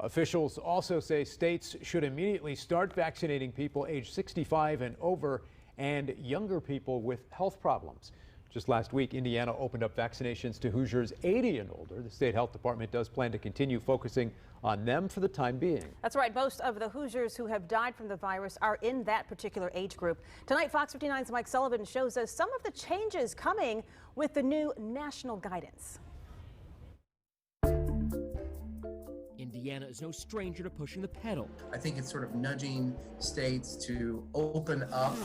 Officials also say states should immediately start vaccinating people age 65 and over and younger people with health problems. Just last week, Indiana opened up vaccinations to Hoosiers 80 and older. The state health department does plan to continue focusing on them for the time being. That's right. Most of the Hoosiers who have died from the virus are in that particular age group. Tonight, Fox 59's Mike Sullivan shows us some of the changes coming with the new national guidance. Indiana is no stranger to pushing the pedal. I think it's sort of nudging states to open up.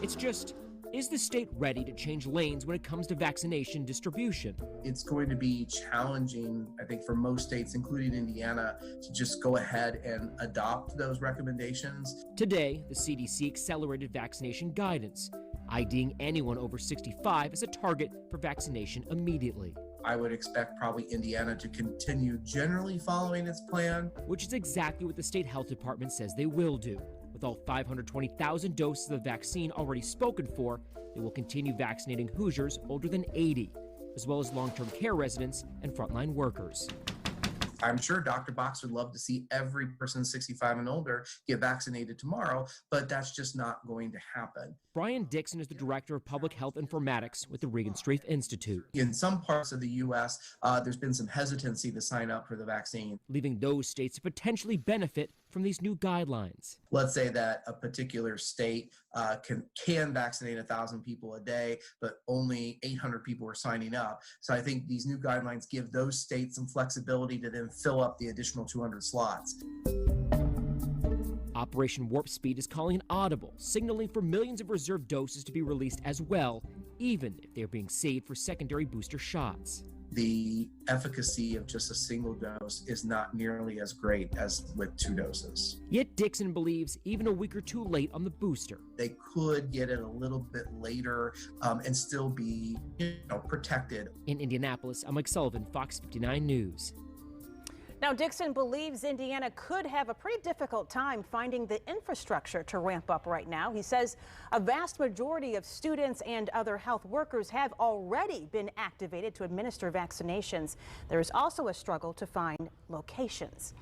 It's just, is the state ready to change lanes when it comes to vaccination distribution? It's going to be challenging, I think, for most states, including Indiana, to just go ahead and adopt those recommendations. Today, the CDC accelerated vaccination guidance, IDing anyone over 65 as a target for vaccination immediately. I would expect probably Indiana to continue generally following its plan. Which is exactly what the state health department says they will do. With all 520,000 doses of the vaccine already spoken for, they will continue vaccinating Hoosiers older than 80, as well as long-term care residents and frontline workers. I'm sure Dr. Box would love to see every person 65 and older get vaccinated tomorrow, but that's just not going to happen. Brian Dixon is the director of public health informatics with the Regan Streif Institute. In some parts of the U.S., there's been some hesitancy to sign up for the vaccine, leaving those states to potentially benefit from these new guidelines. Let's say that a particular state can vaccinate 1,000 people a day, but only 800 people are signing up. So I think these new guidelines give those states some flexibility to then fill up the additional 200 slots. Operation Warp Speed is calling an audible, signaling for millions of reserve doses to be released as well, even if they're being saved for secondary booster shots. The efficacy of just a single dose is not nearly as great as with 2 doses. Yet Dixon believes even a week or two late on the booster, they could get it a little bit later and still be, protected. In Indianapolis, I'm Mike Sullivan, Fox 59 News. Now, Dixon believes Indiana could have a pretty difficult time finding the infrastructure to ramp up right now. He says a vast majority of students and other health workers have already been activated to administer vaccinations. There is also a struggle to find locations.